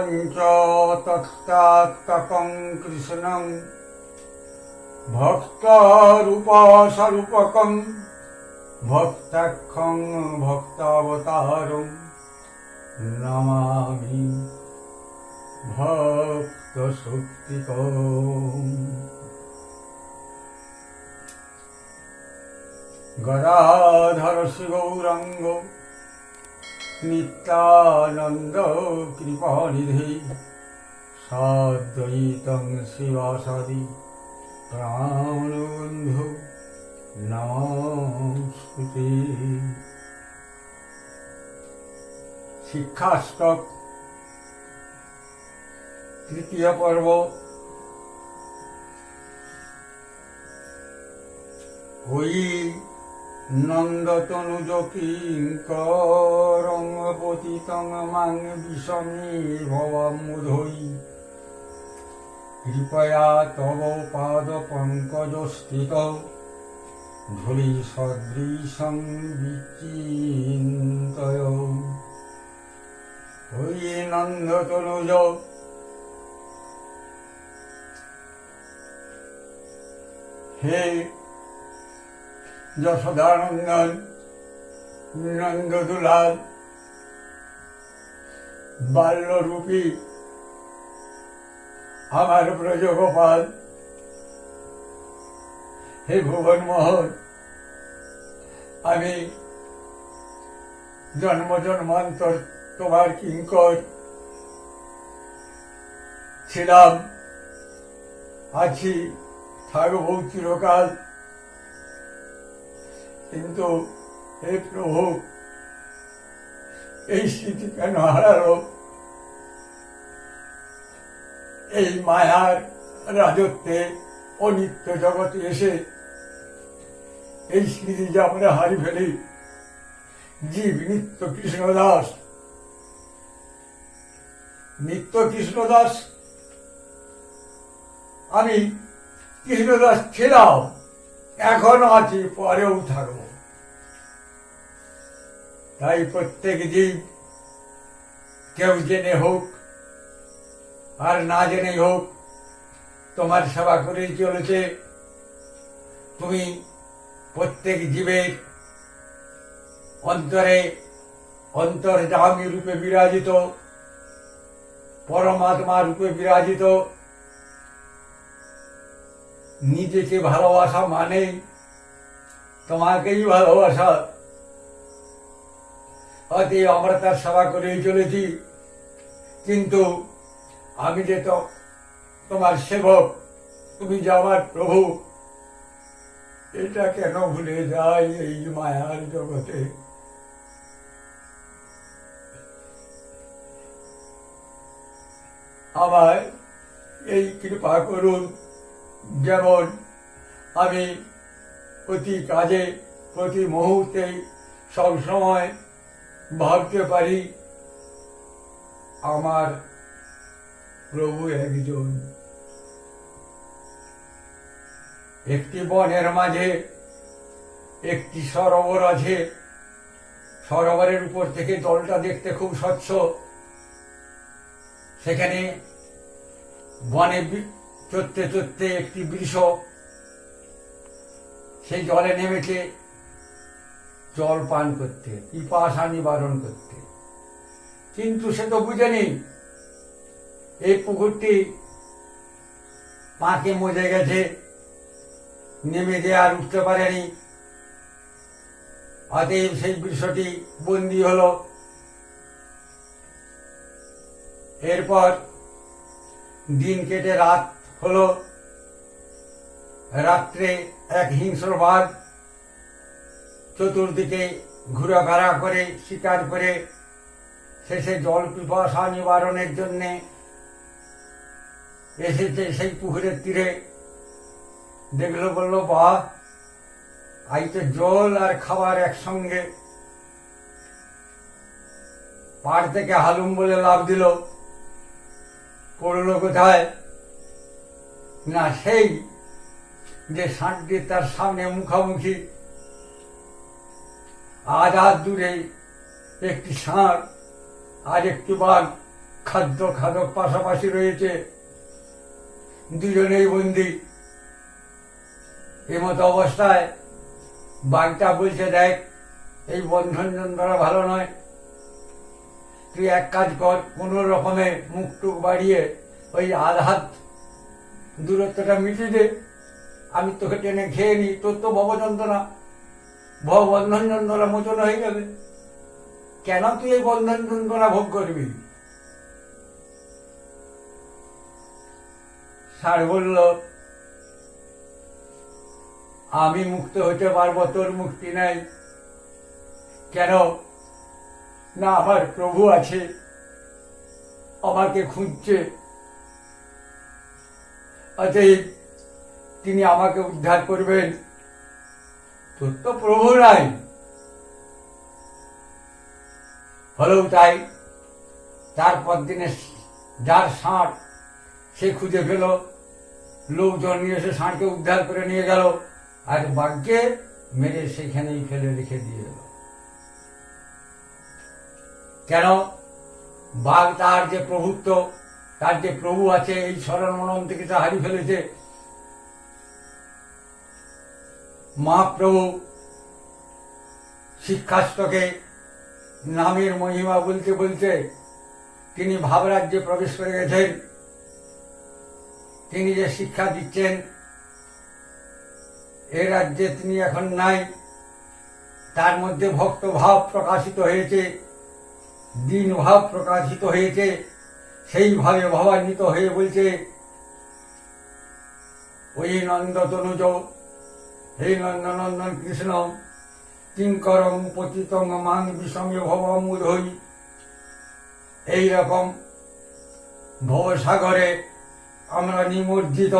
च तत्तात्तकं कृष्णं भक्तरूपस्वरूपकं भक्ताख्यं भक्तावतारं नमामि भक्तशक्तिकम्। गदाधर शिवौरंग नित्यानंद कृपानिधि साद्वैतं शिवासादि प्राणबन्धु नमस्ते। शिक्षाष्टक तृतीय पर्व। ওই নন্দতনুজ কিঙ্করং পতিতং মাং বিষমে ভবাম্বুধৈ কৃপয়া তব পাদ পঙ্কজস্থিত ধূলি সদৃশং বিচিন্তয়। ওই নন্দতনুজ হে যশোদানন্দন নন্দদুলাল বাল্যরূপী আমার ব্রজগোপাল, হে ভুবন মোহন, আমি জন্ম জন্মান্তর তোমার কিঙ্কর ছিলাম, আছি, থাকবো চিরকাল। কিন্তু হে প্রভু, এই স্মৃতি কেন হারালো? এই মায়ার রাজত্বে অনিত্য জগতে এসে এই স্মৃতি যে আমরা হারিয়ে ফেলি। জীব নিত্য কৃষ্ণদাস, নিত্য কৃষ্ণদাস, আমি কৃষ্ণদাস ছিলাম, এখনো আছি, পরেও থাকব। তাই প্রত্যেক জীব কেউ জেনে হোক আর না জেনেই হোক তোমার সেবা করেই চলেছে। তুমি প্রত্যেক জীবের অন্তরে অন্তর্যামী রূপে বিরাজিত, পরমাত্মা রূপে বিরাজিত। নিজেকে ভালোবাসা মানে তোমাকেই ভালোবাসা। অতএব আমরা তার সেবা করেই চলেছি। কিন্তু আমি যে তো তোমার সেবক, তুমি যে আমার প্রভু, এটা কেন ভুলে যাই এই মায়ার জগতে? আমায় এই কৃপা করুন, যেমন আমি প্রতি কাজে প্রতি মুহূর্তে সবসময় ভাবতে পারি আমার প্রভু একজন। একটি বনের মাঝে একটি সরোবর আছে। সরোবরের উপর থেকে জলটা দেখতে খুব স্বচ্ছ। সেখানে বনে চড়তে চড়তে একটি বৃষ সেই জলে নেমেছে জল পান করতে, পিপাসা নিবারণ করতে। কিন্তু সে তো বুঝেনি এই পুকুরটি পাকে মজে গেছে, নেমে দিয়ে আর উঠতে পারেনি। অতএব সেই বৃষটি বন্দী হল। এরপর দিন কেটে রাত হলো। রাত্রে এক হিংস্র বাঘ চতুর্দিকে ঘোরাফেরা করে শিকার করে শেষে জল পিপাসা নিবারণের জন্যে এসেছে সেই পুকুরের তীরে। দেখলো, বললো, বাহ, আজ তো জল আর খাবার একসঙ্গে। পাড় থেকে হালুম বলে লাফ দিল। পড়লো কোথায় না, সেই যে ষাঁড়টি তার সামনে মুখামুখি। আধ হাত দূরে একটি ষাঁড় আর একটি বাঘ খাদ্য খাদক পাশাপাশি রয়েছে, দুজনেই বন্দী। এমতো অবস্থায় বাঘটা বলছে, দেখ এই বন্ধন যন্ত্রণা ভালো নয়, তুই এক কাজ কর, কোন রকমে মুখ টুক বাড়িয়ে ওই আধাত দূরত্বটা মিটিয়ে দে, আমি তোকে টেনে খেয়ে নি, তোর তো ভবযন্ত্রণা বন্ধন যন্ত্রণা মোচন হয়ে যাবে। কেন তুই এই বন্ধন যন্ত্রণা ভোগ করবি? ষাঁড় বলল, আমি মুক্ত হতে পারবো, তোর মুক্তি নাই। কেন না? আমার প্রভু আছে, আমাকে খুঁজছে, অতএব তিনি আমাকে উদ্ধার করবেন। তোর তো প্রভু নাই। হলেও তাই, তারপর দিনে যার ষাঁড় সে খুঁজে পেল, লোকজন নিয়ে এসে ষাঁড়কে উদ্ধার করে নিয়ে গেল, আর বাঘকে মেরে সেখানেই ফেলে রেখে দিয়ে গেল। কেন? বাঘ তার যে প্রভুত্ব, তার যে প্রভু আছে, এই স্মরণ মনন থেকে তা হারিয়ে ফেলেছে। মহাপ্রভু শিক্ষাস্তকে নামের মহিমা বলতে বলতে তিনি ভাবরাজ্যে প্রবেশ করে গেছেন। তিনি যে শিক্ষা দিচ্ছেন, এ রাজ্যে তিনি এখন নাই। তার মধ্যে ভক্ত ভাব প্রকাশিত হয়েছে, দীন ভাব প্রকাশিত হয়েছে। সেইভাবে ভাবান্বিত হয়ে বলছে, ওই নন্দ তনুজ, হে নন্দনন্দন কৃষ্ণ, কিঙ্করং পতিতং মাং বিষমে ভবমুধৈ। এইরকম ভবসাগরে আমরা নিমজ্জিত।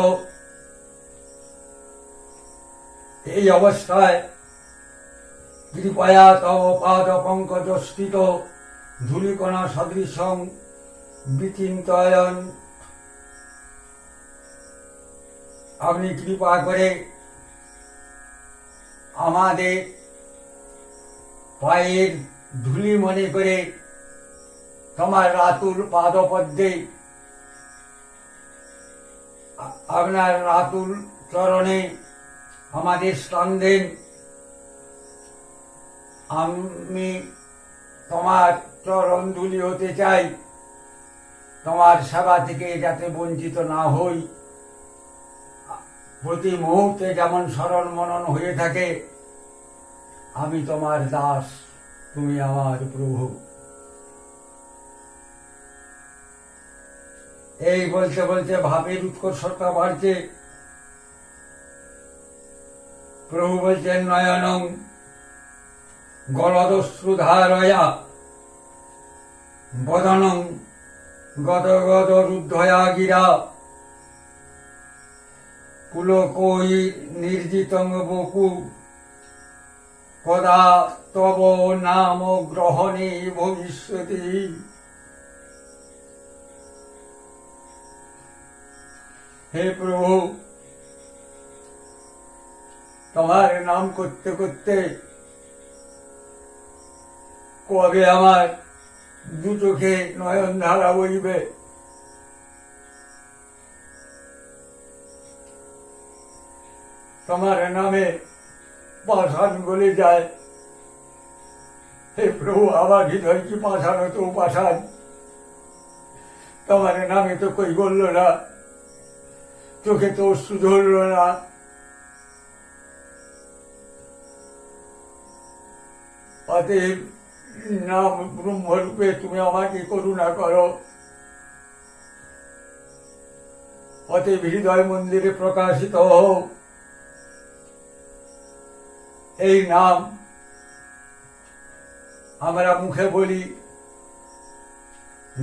এই অবস্থায় কৃপয়া তব পাদ পঙ্কজস্থিত ধূলিকণা সদৃশং বিচিন্তয়ন। আপনি কৃপা করে আমাদের পায়ের ধুলি মনে করে তোমার রাতুল পাদপদ্মে, আপনার রাতুল চরণে আমাদের স্থান দেন। আমি তোমার চরণ ধুলি হতে চাই, তোমার সেবা থেকে যাতে বঞ্চিত না হই। প্রতি মুহূর্তে যেমন স্মরণ মনন হয়ে থাকে, আমি তোমার দাস, তুমি আমার প্রভু। এই বলতে বলতে ভাবের উৎকর্ষতা বাড়ছে। প্রভু বলছেন, নয়নং গলদশ্রুধারয়া বদনং গদ গদ রুদ্ধয়া গিরা পুলকই নির্জিতং বপু কদা তব নাম গ্রহণে ভবিষ্যতি। হে প্রভু, তোমার নাম করতে করতে কবে আমার দু চোখে নয়ন ধারা বইবে। তোমার নামে পাষাণ গলে যায়। হে প্রভু, আমার হৃদয় কি পাষাণ তো পাষাণ। তোমার নামে তো কই বলল না, চোখে তো অশ্রু ধরল না। অতএব নাম ব্রহ্মরূপে তুমি আমাকে করুণা করো। অতএব হৃদয় মন্দিরে প্রকাশিত হোক এই নাম। আমরা মুখে বলি,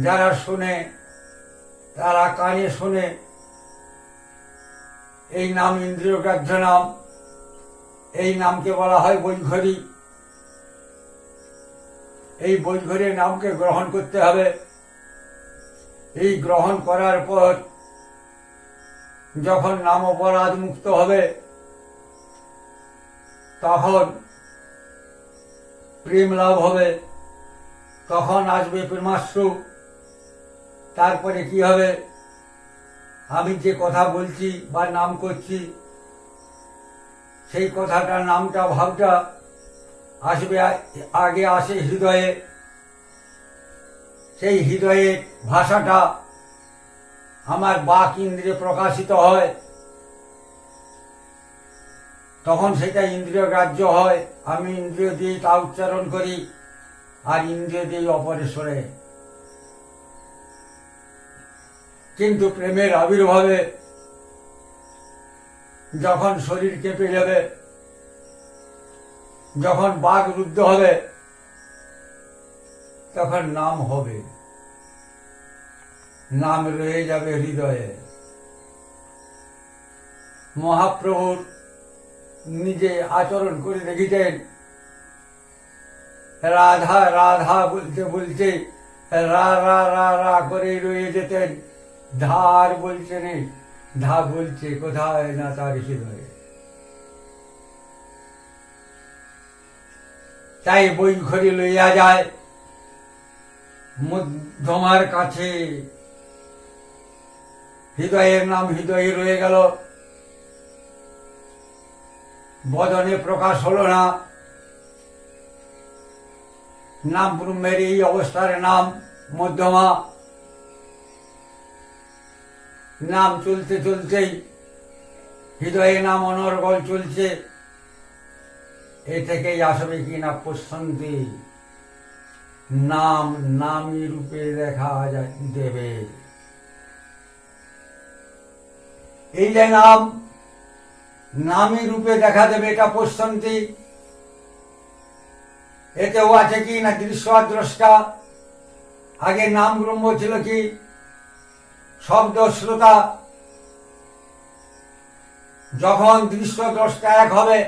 যারা শোনে তারা কানে শোনে। এই নাম ইন্দ্রিয়গ্রাহ্য নাম। এই নামকে বলা হয় বৈখরি। এই বৈখরি নামকে গ্রহণ করতে হবে। এই গ্রহণ করার পর যখন নাম অপরাধ মুক্ত হবে, তখন প্রেম লাভ হবে, তখন আসবে প্রেমাশ্রু। তারপরে কি হবে? আমি যে কথা বলছি বা নাম করছি, সেই কথাটা, নামটা, ভাবটা আসবে, আগে আসে হৃদয়ে। সেই হৃদয়ের ভাষাটা আমার বাক ইন্দ্রিয়ে প্রকাশিত হয়, তখন সেটা ইন্দ্রিয় গ্রাহ্য হয়। আমি ইন্দ্রিয় দিয়ে তা উচ্চারণ করি, আর ইন্দ্রিয় দিয়ে অপরেশ্বরে। কিন্তু প্রেমের আবির্ভাবে যখন শরীর কেঁপে যাবে, যখন বাক রুদ্ধ হবে, তখন নাম হবে, নাম রয়ে যাবে হৃদয়ে। মহাপ্রভুর নিজে আচরণ করে দেখিতেন, রাধা রাধা বলতে বলতে রা রা রা রা করে রয়ে যেতেন। ধার বলছে নেই, ধা বলছে কোথায় না তার হৃদয়ে। তাই বই ঘরে লইয়া যায় মধ্যমার কাছে। হৃদয়ের নাম হৃদয়ে রয়ে গেল, বদনে প্রকাশ হলো না। নাম ব্রহ্মের এই অবস্থার নাম মধ্যমা। নাম চলতে চলতেই হৃদয়ে নাম অনর্গল চলছে। এ থেকেই আসবে কি না প্রশান্তি, নাম নামী রূপে দেখা দেবে। এই যে নাম নামী রূপে দেখা দেবে, এটা প্রশান্তি। এতেও আছে কি না দৃশ্য আর দ্রষ্টা। আগে নাম ব্রহ্ম ছিল কি শব্দ শ্রোতা। যখন দৃশ্য দ্রষ্টা এক হবে,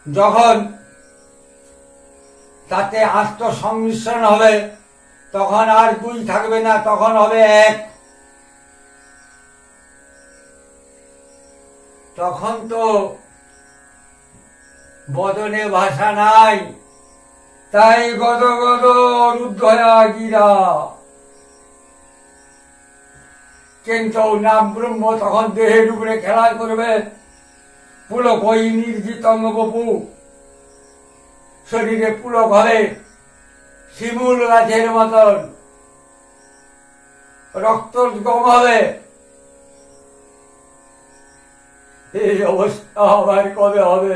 যখন তাতে আত্মসংমিশ্রণ হবে, তখন আর দুই থাকবে না, তখন হবে এক। তখন তো বদনে ভাষা নাই, তাই গদ গদ রুদ্ধয়া গিরা। কিন্তু নাম ব্রহ্ম তখন দেহের উপরে খেলা করবে। পুলক ওই নির্জিতঙ্গ বপু, শরীরে পুলক হবে শিমুল গাছের মতন, রক্তগম হবে। এই অবস্থা আবার কবে হবে?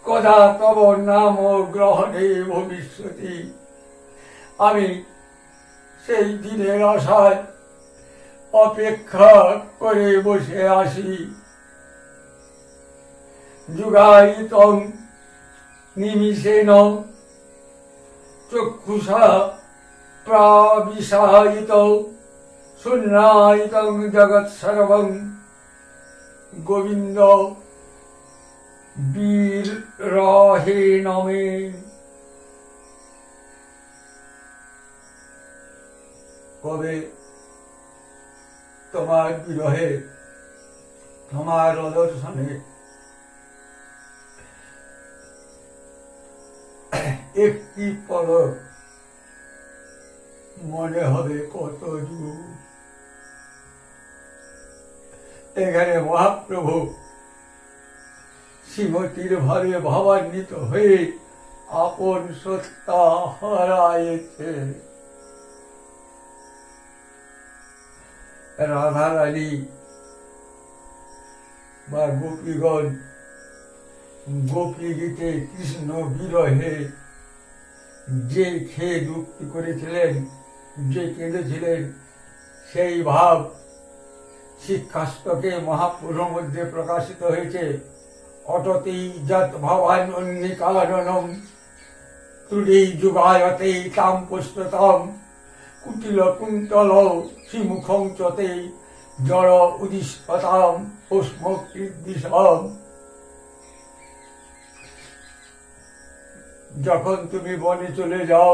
কদা তব নাম গ্রহণে ভবিষ্যতি। আমি সেই দিনের আশায় অপেক্ষা করে বসে আছি। যুগায়িতং নিমিষেন চক্ষুষা প্রাবিশায়িত শূন্যায়িতং জগৎ সর্বং গোবিন্দ বীর রহে নমে। কবে তোমার বিরহে, তোমার অদর্শনে একটি পলক মনে হবে কত যুগ। এখানে মহাপ্রভু শ্রীমতীর ভাবে ভাবান্বিত হয়ে আপন সত্তা হারায়েছে। রাধারানী বা গোপীগণ গোপী গীতে কৃষ্ণ বিরহে যে খেয়ে দুঃখ করেছিলেন, যে কেঁদেছিলেন, সেই ভাব শিক্ষাস্তকে মহাপুরুষের মধ্যে প্রকাশিত হয়েছে। অটতেই যৎ ভবান অন্নিকাননম তুলেই যুগায়তেই তাম পুষ্টতম কুটিল কুন্তল শ্রীমুখং চতেই জড় উদিষ্পতাম উষ্মকৃদ্দিশম। যখন তুমি বনে চলে যাও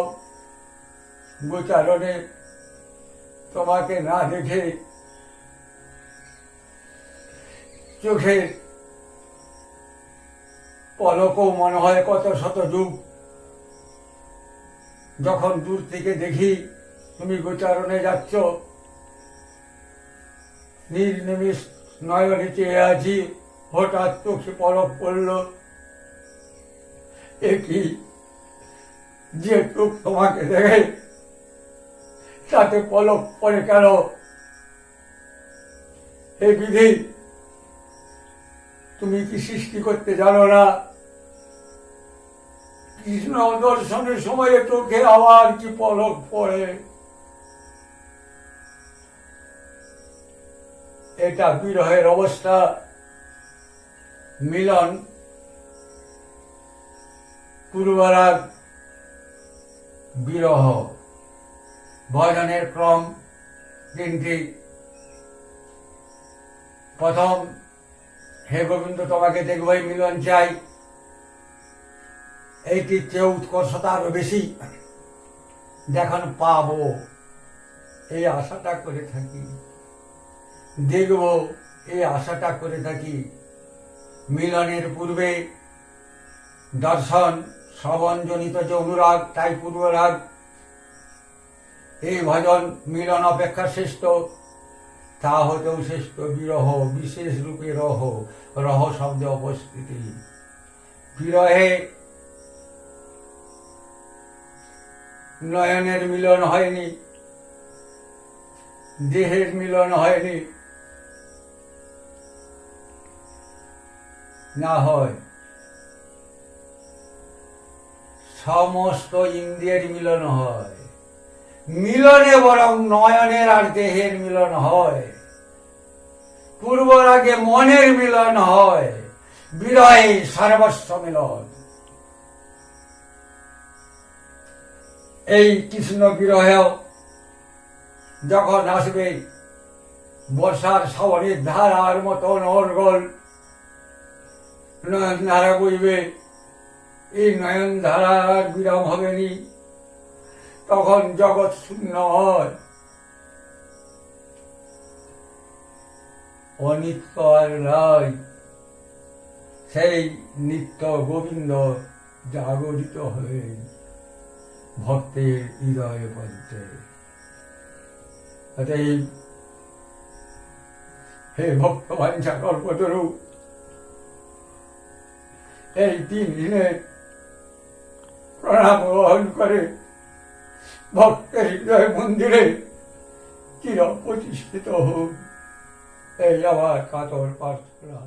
গোচারণে, তোমাকে না দেখে চোখে পলকও মনে হয় কত শত যুগ। যখন দূর থেকে দেখি তুমি গোচারণে যাচ্ছ, নির্নিমিষ নয়নে চেয়ে আছি, হঠাৎ চোখে পলক পড়ল। এ কি, যে চোখ তোমাকে দেখে তাতে পলক পড়ে কেন? হে বিধি, তুমি কি সৃষ্টি করতে জানো না? কৃষ্ণ দর্শনের সময়ে চোখে আবার কি পলক পড়ে? এটা বিরহের অবস্থা। মিলন পূর্বরাগ, বিরহ। ভজনের ক্রম তিনটি। প্রথম, হে গোবিন্দ তোমাকে দেখবই, মিলন চাই, এইটির চেয়ে উৎকর্ষতা আরো বেশি, যখন পাবো এই আশাটা করে থাকি, দেখব এই আশাটা করে থাকি। মিলনের পূর্বে দর্শন, শ্রবণজনিত যে অনুরাগ, তাই পূর্বরাগ। এই ভজন মিলন অপেক্ষা শ্রেষ্ঠ, তা হতেও শ্রেষ্ঠ বিরহ, বিশেষ রূপে রহ। রহ শব্দে উপস্থিতি। বিরহে নয়নের মিলন হয়নি, দেহের মিলন হয়নি, না হয় সমস্ত ইন্দ্রিয়ের মিলন হয়। মিলনে বরং নয়নের আর দেহের মিলন হয়। পূর্বরাগে মনের মিলন হয়, বিরহে সর্বস্ব মিলন। এই কৃষ্ণ বিরহেও যখন আসবে বর্ষার শ্রাবণের ধারার মতন অর্গল, নয়ন ধারা বইবে, এই নয়ন ধারার বিরাম হবেনি। তখন জগৎ শূন্য হয়, অনিত্য আর নয়, সেই নিত্য গোবিন্দ জাগরিত হয়ে ভক্তের হৃদয়ে পদ্মে। অতএব হে ভক্ত বাঞ্ছা কল্পতরু, এই 3 দিনে প্রণাম গ্রহণ করে ভক্তের হৃদয় মন্দিরে চির প্রতিষ্ঠিত হোক, এই আমার কাতর প্রার্থনা।